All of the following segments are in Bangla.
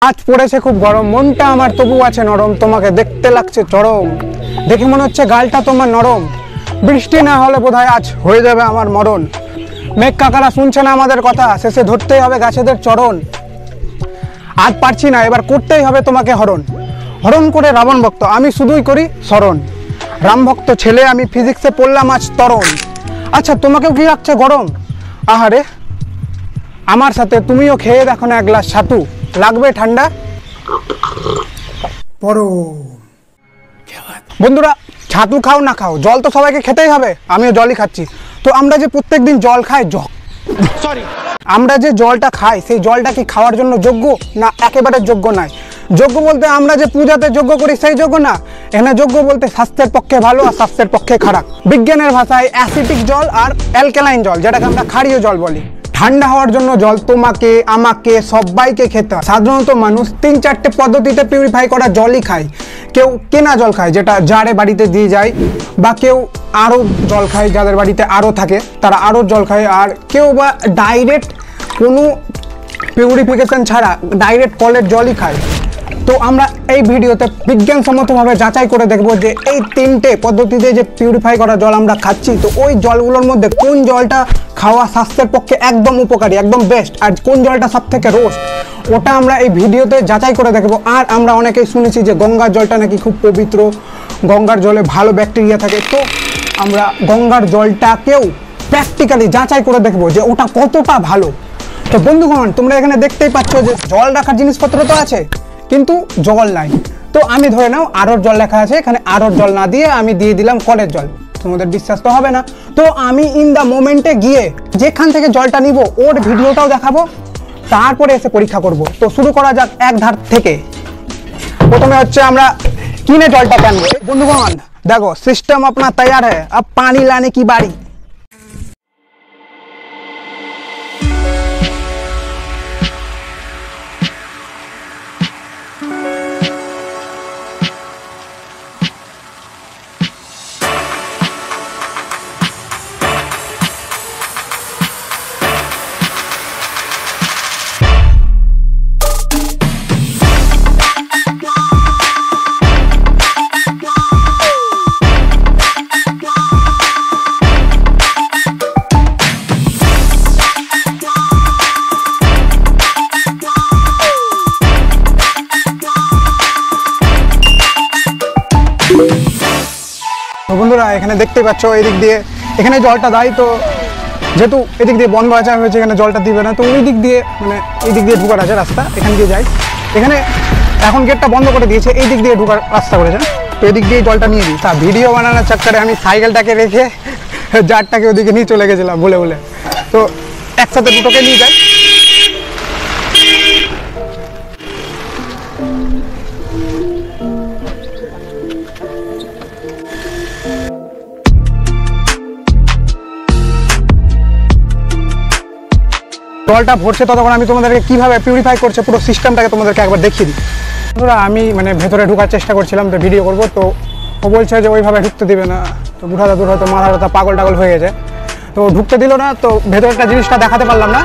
আজ পড়েছে খুব গরম, মনটা আমার তবু আছে নরম, তোমাকে দেখতে লাগছে চরম, দেখে মনে হচ্ছে গালটা তোমার নরম, বৃষ্টি না হলে বোধহয় আজ হয়ে যাবে আমার মরণ। মেঘ কাকারা শুনছে না আমাদের কথা, শেষে ধরতেই হবে গাছেদের চরণ। আজ পারছি না, এবার করতেই হবে তোমাকে হরণ। হরণ করে রাবণ ভক্ত, আমি শুধুই করি স্মরণ। রাম ভক্ত ছেলে আমি, ফিজিক্সে পড়লাম আজ তরণ। আচ্ছা তোমাকেও কি লাগছে গরম? আহারে আমার সাথে তুমিও খেয়ে দেখো না এক গ্লাস ছাতু, লাগবে ঠান্ডা পড়ো। বন্ধুরা, ছাতু খাও না খাও, জল তো সবাইকে খেতেই হবে, আমিও জলই খাচ্ছি। তো আমরা যে প্রত্যেকদিন জল খাই, আমরা যে জলটা খাই সেই জলটা কি খাওয়ার জন্য যোগ্য না একেবারে যোগ্য নয়? যোগ্য বলতে আমরা যে পূজাতে যোগ্য করি সেই যোগ্য না, এখানে যোগ্য বলতে স্বাস্থ্যের পক্ষে ভালো আর স্বাস্থ্যের পক্ষে খারাপ। বিজ্ঞানের ভাষায় অ্যাসিডিক জল আর অ্যালকালাইন জল, যেটাকে আমরা ক্ষারীয় জল বলি। ঠান্ডা হওয়ার জন্য জল তোমাকে আমাকে সবাইকে খেতে হয়। সাধারণত মানুষ 3-4টে পদ্ধতিতে পিউরিফাই করা জলই খায়। কেউ কেনা জল খায়, যেটা জারে বাড়িতে দিয়ে যায়, বা কেউ আরও জল খায়, যাদের বাড়িতে আরও থাকে তারা আরও জল খায়, আর কেউ বা ডাইরেক্ট কোনো পিউরিফিকেশন ছাড়া ডাইরেক্ট কলের জলই খায়। তো আমরা এই ভিডিওতে বিজ্ঞানসম্মতভাবে যাচাই করে দেখব যে এই 3টে পদ্ধতিতে যে পিউরিফাই করা জল আমরা খাচ্ছি, তো ওই জলগুলোর মধ্যে কোন জলটা খাওয়া স্বাস্থ্যের পক্ষে একদম উপকারী, একদম বেস্ট, আর কোন জলটা সব থেকে রোস্ট, ওটা আমরা এই ভিডিওতে যাচাই করে দেখব। আর আমরা অনেকেই শুনেছি যে গঙ্গার জলটা নাকি খুব পবিত্র, গঙ্গার জলে ভালো ব্যাকটেরিয়া থাকে। তো আমরা গঙ্গার জলটাকেও প্র্যাকটিক্যালি যাচাই করে দেখব যে ওটা কতটা ভালো। তো বন্ধুগণ, তোমরা এখানে দেখতেই পাচ্ছ যে জল রাখার জিনিসপত্র তো আছে কিন্তু জল নাই। তো আমি ধরে নাও আরোর জল লেখা আছে, এখানে আরোর জল না দিয়ে আমি দিয়ে দিলাম কলের জল। তোমাদের বিশ্বাস তো হবে না। তো আমি ইন দ্য মোমেন্টে গিয়ে যেখান থেকে জলটা নিব ওর ভিডিওটাও দেখাবো, তারপরে এসে পরীক্ষা করব। তো শুরু করা যাক এক ধার থেকে। প্রথমে হচ্ছে আমরা কিনে জলটা আনবো। বন্ধুগণ দেখো, সিস্টেম अपना तैयार है, अब पानी लाने की बारी। তো বন্ধুরা এখানে দেখতে পাচ্ছ এদিক দিয়ে এখানে জলটা দেয়, তো যেহেতু এদিক দিয়ে বন্ধ আছে হয়েছে এখানে জলটা দিবে না, তো ওই দিক দিয়ে মানে এই দিক দিয়ে ঢুকার আছে রাস্তা, এখান দিয়ে যাই। এখানে এখন গেটটা বন্ধ করে দিয়েছে, এই দিক দিয়ে ঢুকার রাস্তা করেছে, তো এদিক দিয়ে জলটা নিয়ে দিই। তা ভিডিও বানানোর চক্করে আমি সাইকেলটাকে রেখে জারটাকে ওদিকে নিয়ে চলে গেছিলাম বলে বলে, তো একসাথে দুটোকে নিয়ে যাই। জলটা ভরছে ততক্ষণ আমি তোমাদেরকে কীভাবে পিউরিফাই করছে পুরো সিস্টেমটাকে তোমাদেরকে একবার দেখিয়ে দিই। বন্ধুরা আমি মানে ভেতরে ঢোকার চেষ্টা করছিলাম তো ভিডিও করব, তো ও বলছে যে ওইভাবে ঢুকতে দিবে না। তো বুড়া দাদুর হয়তো মাথা টাথা পাগল টাগল হয়ে গেছে, তো ঢুকতে দিল না। তো ভেতরটা জিনিসটা দেখাতে পারলাম না,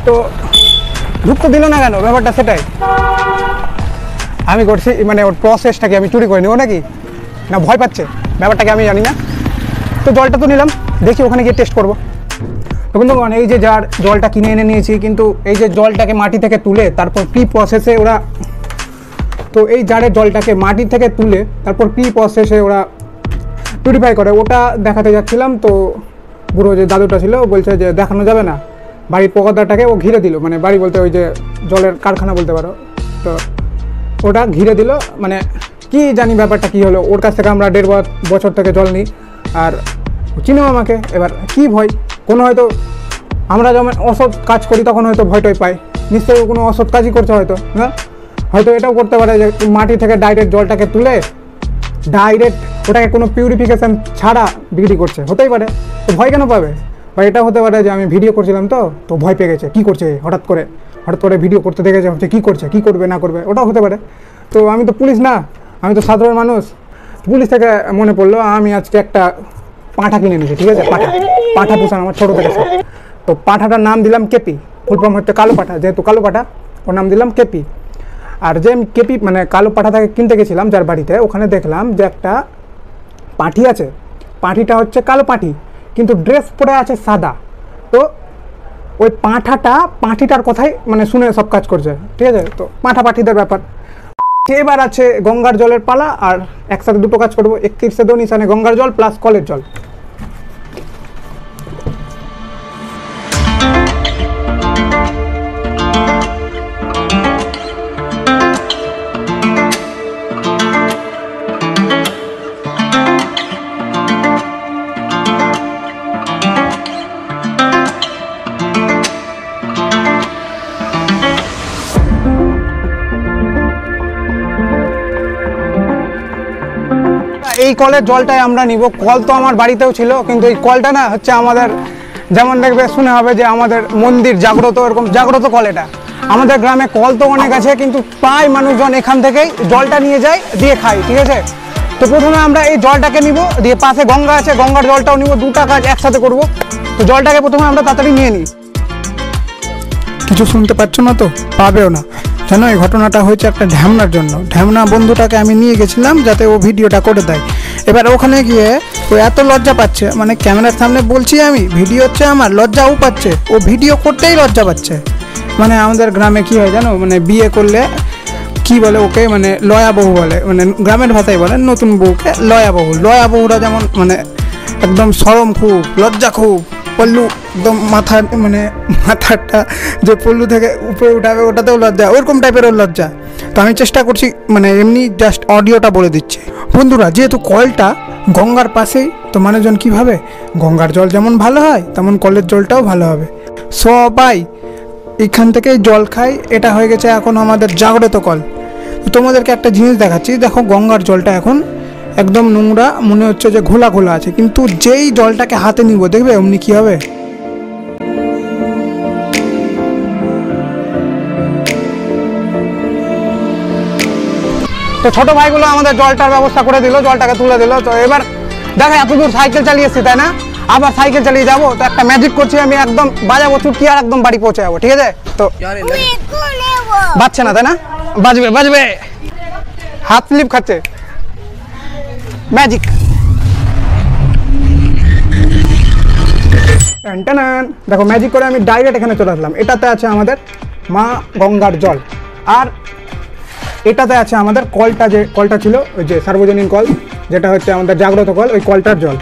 তো ঢুকতে দিল না কেন, ব্যাপারটা সেটাই। আমি করছি মানে ওর প্রসেসটাকে আমি চুরি করিনি, ও নাকি না ভয় পাচ্ছে, ব্যাপারটাকে আমি জানি না। তো জলটা তো নিলাম, দেখি ওখানে গিয়ে টেস্ট করবো। বন্ধুগণ এই যে জার জলটা কিনে এনে নিয়েছি, কিন্তু এই যে জলটাকে মাটি থেকে তুলে তারপর কি প্রসেসে ওরা, তো এই জারের জলটাকে মাটি থেকে তুলে তারপর কি প্রসেসে ওরা পিউরিফাই করে ওটা দেখাতে যাচ্ছিলাম। তো বুড়ো যে দাদুটা ছিল বলছে যে দেখানো যাবে না, বাড়ির পকদাটাকে ও ঘিরে দিল, মানে বাড়ি বলতে ওই যে জলের কারখানা বলতে পারো, তো ওটা ঘিরে দিল। মানে কি জানি ব্যাপারটা কি হলো, ওর কাছ থেকে আমরা 1.5 বছর থেকে জল নিই, আর চিনো আমাকে, এবার কি ভয় কোনো, হয়তো আমরা যেমন অসৎ কাজ করি তখন হয়তো ভয়টয় পাই, নিশ্চয়ই কোনো অসৎ কাজই করছে হয়তো, না হয়তো এটাও করতে পারে যে মাটি থেকে ডাইরেক্ট জলটাকে তুলে ডাইরেক্ট ওটাকে কোনো পিউরিফিকেশান ছাড়া বিক্রি করছে, হতেই পারে। তো ভয় কেন পাবে? বা এটা হতে পারে যে আমি ভিডিও করছিলাম তো ভয় পেয়ে গেছে, কী করছে হঠাৎ করে ভিডিও করতে দেখেছে, হচ্ছে কী করছে, কী করবে না করবে, ওটাও হতে পারে। তো আমি তো পুলিশ না, আমি তো সাধারণ মানুষ। পুলিশ থেকে মনে পড়লো আমি আজকে একটা পাঁঠা কিনে নিয়েছি, ঠিক আছে, পাঁঠা পুষান আমার ছোটো থেকে। তো পাঁঠাটার নাম দিলাম কেপি, ফুল ফর্ম হচ্ছে কালো পাঠা, যেহেতু কালো পাঠা ওর নাম দিলাম কেপি। আর যে আমি কেপি মানে কালো পাঁঠাটাকে কিনতে গেছিলাম যার বাড়িতে, ওখানে দেখলাম যে একটা পাঁঠি আছে, পাঁঠিটা হচ্ছে কালো পাঁঠি কিন্তু ড্রেস পরে আছে সাদা। তো ওই পাঁঠিটার কথাই মানে শুনে সব কাজ করছে, ঠিক আছে। তো পাঁঠিদের ব্যাপার। এবার আছে গঙ্গার জলের পালা, আর একসাথে দুটো কাজ করবো, 31 দো নিশানে গঙ্গার জল প্লাস কলের জল। এই কলের জলটাই আমরা নিব। কল তো আমার বাড়িতেও ছিল, কিন্তু এই কলটা না হচ্ছে আমাদের, যেমন দেখবে শুনে হবে যে আমাদের মন্দির জাগ্রত, এরকম জাগ্রত কল এটা। আমাদের গ্রামে কল তো অনেক আছে, কিন্তু প্রায় মানুষজন এখান থেকেই জলটা নিয়ে যায়, দিয়ে খায়, ঠিক আছে। তো প্রথমে আমরা এই জলটাকে নিব, দিয়ে পাশে গঙ্গা আছে, গঙ্গার জলটাও নিব, দুটা কাজ একসাথে করব। তো জলটাকে প্রথমে আমরা তাড়াতাড়ি নিয়ে নিই। কিছু শুনতে পাচ্ছ না তো? পাবেও না, জানো এই ঘটনাটা হয়েছে একটা ঢ্যামনার জন্য। ঢ্যামনা বন্ধুটাকে আমি নিয়ে গেছিলাম যাতে ও ভিডিওটা করে দেয়। এবার ওখানে গিয়ে ও এত লজ্জা পাচ্ছে, মানে ক্যামেরার সামনে বলছি আমি, ভিডিও হচ্ছে আমার, লজ্জাও পাচ্ছে, ও ভিডিও করতেই লজ্জা পাচ্ছে। মানে আমাদের গ্রামে কি হয় জানো, মানে বিয়ে করলে কি বলে ওকে, মানে লয়া বউ বলে, মানে গ্রামের ভাষায় বলে নতুন বউকে লয়া বউ। লয়া বউরা যেমন মানে একদম শরম খুব, লজ্জা খুব, পল্লু একদম মাথা, মানে মাথাটা যে পল্লু থেকে উপরে উঠাবে ওটাতেও লজ্জা, ওরকম টাইপের ওর লজ্জা। তো আমি চেষ্টা করছি, মানে এমনি জাস্ট অডিওটা বলে দিচ্ছি। বন্ধুরা, যেহেতু কলটা গঙ্গার পাশেই, তো মানুষজন কী ভাবে, গঙ্গার জল যেমন ভালো হয় তেমন কলের জলটাও ভালো হবে। সবাই এখান থেকেই জল খায়, এটা হয়ে গেছে এখন আমাদের জাগ্রত কল। তোমাদেরকে একটা জিনিস দেখাচ্ছি, দেখো গঙ্গার জলটা এখন একদম নোংরা, মনে হচ্ছে যে ঘোলা ঘোলা আছে, কিন্তু যেই জলটাকে হাতে নিব দেখবে অমনি কি হবে। তো ছোট ভাইগুলো আমাদের জলটার ব্যবস্থা করে দিল, জলটাকে তুলে দিল। তো এবার দেখো এত দূর সাইকেল চালিয়ে এসছি, তাই না? আবার সাইকেল চালিয়ে যাবো, তো একটা ম্যাজিক করছি আমি, একদম বাজাবো চুটকি আর একদম বাড়ি পৌঁছে যাবো, ঠিক আছে। তো বাজছে না, তাই না? বাজবে বাজবে, হাত স্লিপ খাচ্ছে, ম্যাজিক। দেখো ম্যাজিক করে আমি ডাইরেক্ট এখানে চলে আসলাম। এটাতে আছে আমাদের মা গঙ্গার জল, আর এটাতে আছে আমাদের কলটা, যে কলটা ছিল ওই যে সার্বজনীন কল, যেটা হচ্ছে আমাদের জাগ্রত কল, ওই কলটার জল।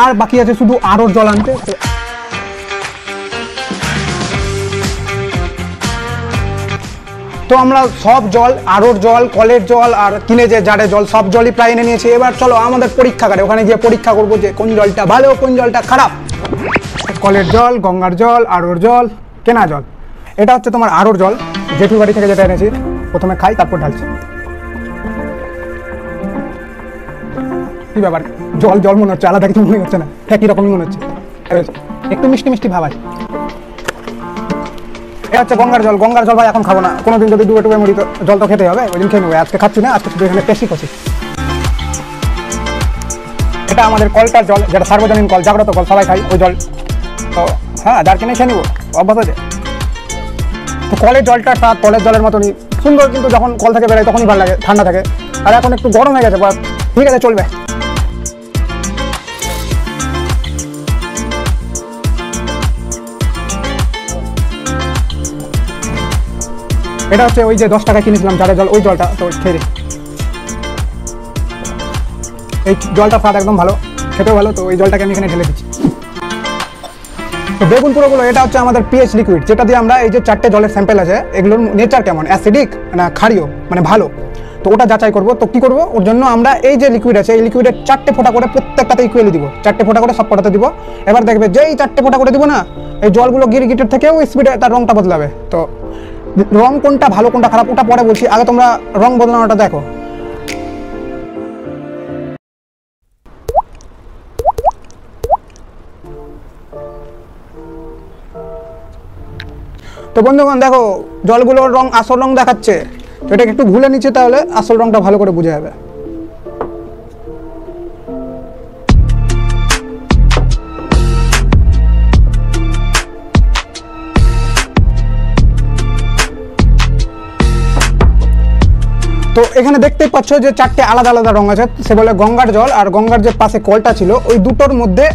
আর বাকি আছে শুধু আরোর জল আনতে। তো আমরা সব জল, আরোর জল, কলের জল আর কিনে যে জারে জল, সব জলই প্রায় এনে নিয়েছি। এবার চলো আমাদের পরীক্ষাগারে, ওখানে গিয়ে পরীক্ষা করবো যে কোন জলটা ভালো কোন জলটা খারাপ। কলের জল, গঙ্গার জল, আরোর জল, কেনা জল। এটা হচ্ছে তোমার আরোর জল, জেঠুর বাড়ি থেকে যেটা এনেছি। প্রথমে খাই তারপর ঢালছি। কি ব্যাপার, জল জল মনে হচ্ছে, আলাদা কিছু মনে হচ্ছে না, একই রকমই মনে হচ্ছে, একটু মিষ্টি মিষ্টি ভাব আছে। এটা হচ্ছে গঙ্গার জল। গঙ্গার জল ভাই এখন খাবো না, কোনোদিন যদি ডুবে টুবে মরি তো জল তো খেতে হবে, ওই দিন খেয়ে নেবো। আজকে খাচ্ছি না, আজকে শুধু এখানে টেস্টি করছি। এটা আমাদের কলটার জল, যেটা সার্বজনীন কল, জাগ্রত কল, সবাই খাই ওই জল। তো হ্যাঁ, যার কিনে খেয়ে নিবো, অভ্যাস আছে। তো কলের জলটা স্বাদ কলের জলের মতনই সুন্দর, কিন্তু যখন কল থেকে বেরোয় তখনই ভালো লাগে, ঠান্ডা থাকে। আর এখন একটু গরম হয়ে গেছে, ঠিক আছে চলবে। এটা হচ্ছে ওই যে 10 টাকা কিনেছিলাম জারের জল, ওই জলটা। তো খেয়ে এই জলটা স্বাদ একদম ভালো, খেতেও ভালো। তো এই জলটাকে আমি এখানে ঢেলে দিচ্ছি। তো বেগুন পুরোগুলো, এটা হচ্ছে আমাদের পিএইচ লিকুইড, যেটা দিয়ে আমরা এই যে 4টে জলের স্যাম্পেল আছে, এগুলোর নেচার কেমন, অ্যাসিডিক না ক্ষারীয়, মানে ভালো, তো ওটা যাচাই করবো। তো কী করবো, ওর জন্য আমরা এই যে লিকুইড আছে, এই লিকুইডের 4টে ফোঁটা করে প্রত্যেকটাতে ইকুয়ালি দিব, 4টে ফোঁটা করে সব কটাতে দিব। এবার দেখবে যেই 4টে ফোঁটা করে দিব না, এই জলগুলো গিরগিটের থেকেও স্পিডে তার রংটা বদলাবে। তো রং কোনটা ভালো কোনটা খারাপ ওটা পরে বলছি, আগে তোমরা রং বদলানোটা দেখো। তো বন্ধুগণ দেখো, জলগুলোর রং আসল রং দেখাচ্ছে, এটাকে একটু ভুলে নিচ্ছে, তাহলে আসল রংটা ভালো করে বোঝা যাবে। তো এখানে দেখতেই পাচ্ছ যে 4টে আলাদা আলাদা রং আছে, সে বলে গঙ্গার জল আর গঙ্গার যে পাশে কলটা ছিল ওই দুটোর মধ্যে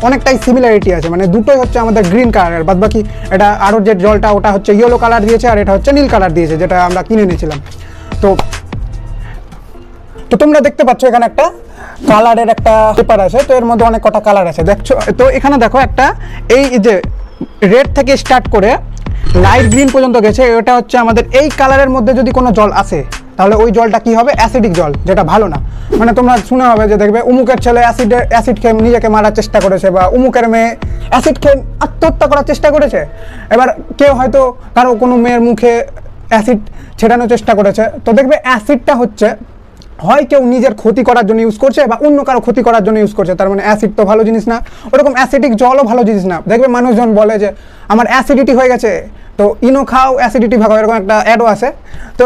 অনেকটাই সিমিলারিটি আছে, মানে দুটোই হচ্ছে আমাদের গ্রিন কালারের, বাদ বাকি এটা আরও যে জলটা ওটা হচ্ছে ইয়েলো কালার দিয়েছে আর এটা হচ্ছে নীল কালার দিয়েছে যেটা আমরা কিনে নিয়েছিলাম। তো তো তোমরা দেখতে পাচ্ছ এখানে একটা কালারের একটা পেপার আছে, তো এর মধ্যে অনেক কটা কালার আছে দেখছো। তো এখানে দেখো একটা এই যে রেড থেকে স্টার্ট করে লাইট গ্রিন পর্যন্ত গেছে, এটা হচ্ছে আমাদের এই কালারের মধ্যে যদি কোনো জল আসে তাহলে ওই জলটা কি হবে, অ্যাসিডিক জল, যেটা ভালো না। মানে তোমরা শুনে হবে যে দেখবে উমুকের ছেলে অ্যাসিড খেয়ে নিজেকে মারার চেষ্টা করেছে, বা উমুকের মেয়ে অ্যাসিড খেয়ে আত্মহত্যা করার চেষ্টা করেছে। এবার কেউ হয়তো কারো কোনো মেয়ের মুখে অ্যাসিড ছেটানোর চেষ্টা করেছে, তো দেখবে অ্যাসিডটা হচ্ছে হয় কেউ নিজের ক্ষতি করার জন্য ইউজ করছে বা অন্য কারো ক্ষতি করার জন্য ইউজ করছে, তার মানে অ্যাসিড তো ভালো জিনিস না। ওরকম অ্যাসিডিক জলও ভালো জিনিস না। দেখবে মানুষজন বলে যে আমার অ্যাসিডিটি হয়ে গেছে, তো ইনো খাও অ্যাসিডিটি ভাগো, এরকম একটা অ্যাডও আছে। তো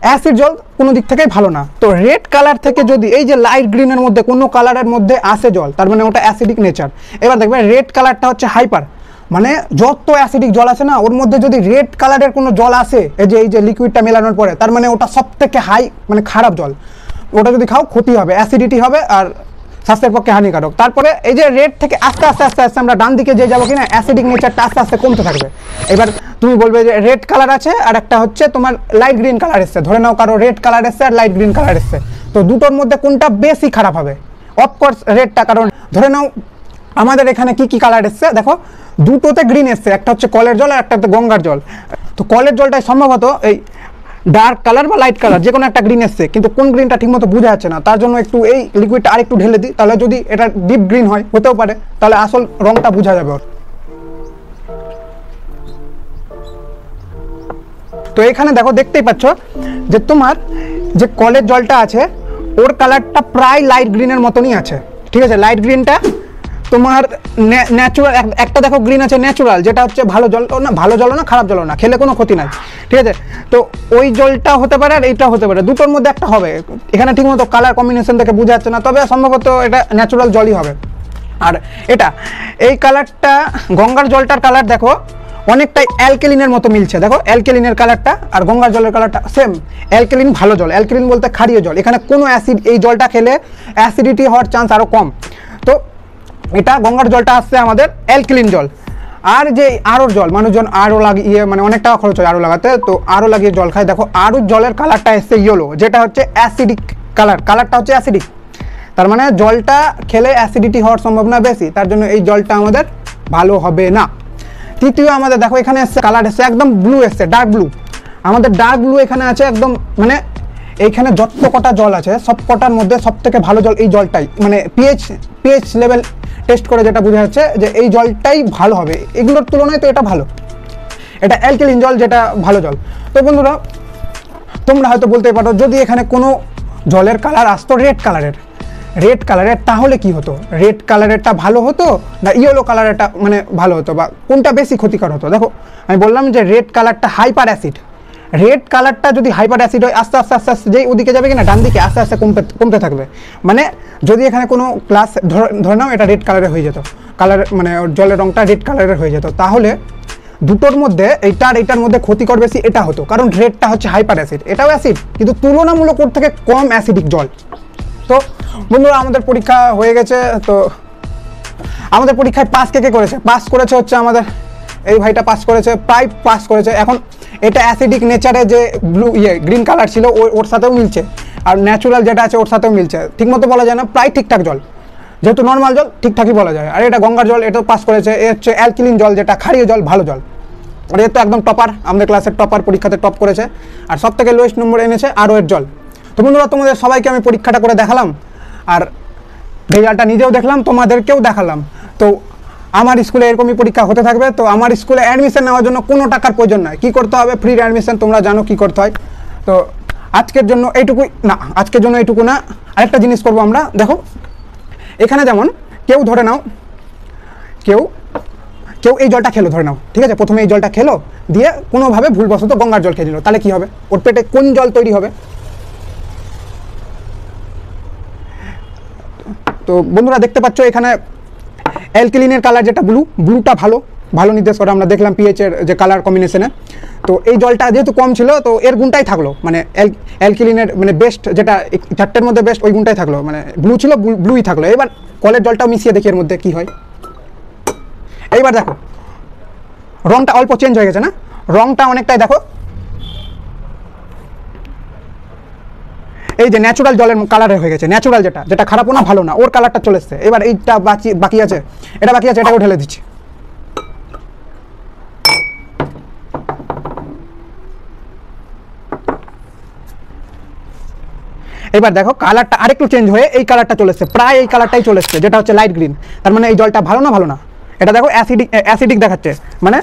অ্যাসিড জল কোনো দিক থেকেই ভালো না। তো রেড কালার থেকে যদি এই যে লাইট গ্রিনের মধ্যে কোনো কালারের মধ্যে আসে জল, তার মানে ওটা অ্যাসিডিক নেচার। এবার দেখবে রেড কালারটা হচ্ছে হাইপার, মানে যত অ্যাসিডিক জল আছে না ওর মধ্যে যদি রেড কালারের কোনো জল আসে এই যে লিকুইডটা মেলানোর পরে, তার মানে ওটা সব থেকে হাই মানে খারাপ জল। ওটা যদি খাও ক্ষতি হবে, অ্যাসিডিটি হবে আর স্বাস্থ্যের পক্ষে হানিকারক। তারপরে এই যে রেড থেকে আস্তে আস্তে আস্তে আস্তে আমরা ডান দিকে যে যাবো কিনা, অ্যাসিডিক নেচারটা আস্তে আস্তে কমতে থাকবে। এবার তুমি বলবে যে রেড কালার আছে আর একটা হচ্ছে তোমার লাইট গ্রিন কালার এসছে, ধরে নাও কারো রেড কালার এসছে আর লাইট গ্রিন কালার এসছে, তো দুটোর মধ্যে কোনটা বেশি খারাপ হবে? অফকোর্স রেডটা, কারণ ধরে নাও আমাদের এখানে কি কি কালার এসছে দেখো, দুটোতে গ্রিন এসছে, একটা হচ্ছে কলের জল আর একটা হচ্ছে গঙ্গার জল। তো কলের জলটাই সম্ভবত এই ডার্ক কালার বা লাইট কালার যে কোনো একটা গ্রিন এসছে, কিন্তু কোন গ্রিনটা ঠিকমতো বোঝা যাচ্ছে না, তার জন্য একটু এই লিকুইডটা আরেকটু ঢেলে দিই, তাহলে যদি এটা ডিপ গ্রিন হয়, হতেও পারে, তাহলে আসল রংটা বোঝা যাবে ওর। তো এখানে দেখো দেখতেই পাচ্ছ যে তোমার যে কলের জলটা আছে ওর কালারটা প্রায় লাইট গ্রিনের মতনই আছে, ঠিক আছে। লাইট গ্রিনটা তোমার ন্যাচুরাল, একটা দেখো গ্রিন আছে ন্যাচুরাল, যেটা হচ্ছে ভালো জল না, ভালো জল না খারাপ জল না, খেলে কোনো ক্ষতি নাই, ঠিক আছে। তো ওই জলটা হতে পারে আর এইটা হতে পারে, দুটোর মধ্যে একটা হবে। এখানে ঠিকমতো কালার কম্বিনেশন থেকে বোঝা যাচ্ছে না, তবে সম্ভবত এটা ন্যাচুরাল জলই হবে। আর এটা এই কালারটা গঙ্গার জলটার কালার দেখো অনেকটাই অ্যালকেলিনের মতো মিলছে, দেখো অ্যালকেলিনের কালারটা আর গঙ্গার জলের কালারটা সেম। অ্যালকেলিন ভালো জল, অ্যালকেলিন বলতে ক্ষারীয় জল, এখানে কোনো অ্যাসিড, এই জলটা খেলে অ্যাসিডিটি হওয়ার চান্স আরও কম। তো এটা গঙ্গার জলটা আসছে আমাদের অ্যালকেলিন জল। আর যে আরোর জল, মানুষজন আরও লাগিয়ে মানে অনেক টাকা খরচ হয় আরও লাগাতে, তো আরও লাগিয়ে জল খায়। দেখো আরোর জলের কালারটা এসছে ইয়েলো, যেটা হচ্ছে অ্যাসিডিক কালার, কালারটা হচ্ছে অ্যাসিডিক, তার মানে জলটা খেলে অ্যাসিডিটি হওয়ার সম্ভাবনা বেশি, তার জন্য এই জলটা আমাদের ভালো হবে না। তৃতীয় আমাদের দেখো এখানে এসছে কালার এসছে একদম ব্লু এসছে, ডার্ক ব্লু। আমাদের ডার্ক ব্লু এখানে আছে একদম, মানে এইখানে যত কটা জল আছে সব কটার মধ্যে সব থেকে ভালো জল এই জলটাই, মানে পিএইচ লেভেল টেস্ট করে যেটা বোঝা যাচ্ছে যে এই জলটাই ভালো হবে এগুলোর তুলনায়, তো এটা ভালো, এটা অ্যালকেলিন জল যেটা ভালো জল। তো বন্ধুরা তোমরা হয়তো বলতে পারো যদি এখানে কোনো জলের কালার আসতো রেড কালারের তাহলে কি হতো? রেড কালারেরটা ভালো হতো না ইয়েলো কালারেরটা মানে ভালো হতো, বা কোনটা বেশি ক্ষতিকর হতো? দেখো আমি বললাম যে রেড কালারটা হাইপার অ্যাসিড, রেড কালারটা যদি হাইপার অ্যাসিড হয় আস্তে আস্তে আস্তে আস্তে যেই ওদিকে যাবে কিনা ডান দিকে আস্তে আস্তে কমতে থাকবে। মানে যদি এখানে কোনো ক্লাস ধরে নাও এটা রেড কালারের হয়ে যেত, কালার মানে জলের রঙটা রেড কালারের হয়ে যেত, তাহলে দুটোর মধ্যে এইটার মধ্যে ক্ষতিকর বেশি এটা হতো, কারণ রেডটা হচ্ছে হাইপার অ্যাসিড, এটাও অ্যাসিড কিন্তু তুলনামূলক ওর থেকে কম অ্যাসিডিক জল। তো বন্ধুরা আমাদের পরীক্ষা হয়ে গেছে, তো আমাদের পরীক্ষায় পাস কে করেছে? পাস করেছে হচ্ছে আমাদের এই ভাইটা পাস করেছে, প্রায় পাস করেছে। এখন এটা অ্যাসিডিক নেচারে যে ব্লু গ্রিন কালার ছিল ওর সাথেও মিলছে, আর ন্যাচুরাল যেটা আছে ওর সাথেও মিলছে, ঠিকমতো বলা যায় না, প্রায় ঠিকঠাক জল, যেহেতু নর্মাল জল ঠিকঠাকই বলা যায়। আর এটা গঙ্গার জল, এটাও পাস করেছে। এ হচ্ছে অ্যালকেলিন জল, যেটা ক্ষারীয় জল, ভালো জল। আর এ তো একদম টপার, আমাদের ক্লাসের টপার, পরীক্ষাতে টপ করেছে, আর সব থেকে লোয়েস্ট নম্বর এনেছে আরও এর জল। তো বন্ধুরা তোমাদের সবাইকে আমি পরীক্ষাটা করে দেখালাম, আর রেজাল্টটা নিজেও দেখলাম, তোমাদেরকেও দেখালাম। তো আমার স্কুলে এরকমই পরীক্ষা হতে থাকবে। তো আমার স্কুলে অ্যাডমিশন নেওয়ার জন্য কোনো টাকার প্রয়োজন নাই, কী করতে হবে? ফ্রি অ্যাডমিশন, তোমরা জানো কী করতে হয়। তো আজকের জন্য এইটুকু না, আরেকটা জিনিস করবো আমরা। দেখো এখানে যেমন কেউ ধরে নাও কেউ এই জলটা খেলো, ধরে নাও, ঠিক আছে, প্রথমে এই জলটা খেলো, দিয়ে কোনোভাবে ভুলবশত গঙ্গার জল খেয়ে নিল, তাহলে কী হবে? ওর পেটে কোন জল তৈরি হবে? তো বন্ধুরা দেখতে পাচ্ছ এখানে অ্যালকেলিনের কালার যেটা ব্লুটা ভালো নির্দেশ করে, আমরা দেখলাম পিএইচের যে কালার কম্বিনেশনে। তো এই জলটা যেহেতু কম ছিল তো এর গুণটাই থাকলো, মানে অ্যালকিলিনের মানে বেস্ট যেটা চারটের মধ্যে বেস্ট ওই গুণটাই থাকলো, মানে ব্লু ছিল ব্লুই থাকলো। এবার কলের জলটাও মিশিয়ে দেখি এর মধ্যে কী হয়। এইবার দেখো রঙটা অল্প চেঞ্জ হয়ে গেছে না, রঙটা অনেকটাই দেখো এই যে ন্যাচুরাল জলের কালারে হয়ে গেছে, ন্যাচুরাল যেটা খারাপও না ভালো না, ওর কালারটা চলে এসছে। এবার এইটা বাকি আছে, এটাকেও ঢেলে দিচ্ছি। এবার দেখো কালারটা আরেকটু চেঞ্জ হয়ে এই কালারটা চলে এসছে, প্রায় এই কালারটাই চলে এসছে, যেটা হচ্ছে লাইট গ্রিন। তার মানে এই জলটা ভালো না, এটা দেখো অ্যাসিডিক দেখাচ্ছে, মানে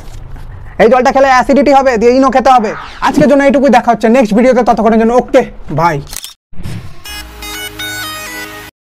এই জলটা খেলে অ্যাসিডিটি হবে, দিয়ে ইনো খেতে হবে। আজকের জন্য এইটুকুই, দেখা হচ্ছে নেক্সট ভিডিওতে, ততক্ষণের জন্য ওকে বাই।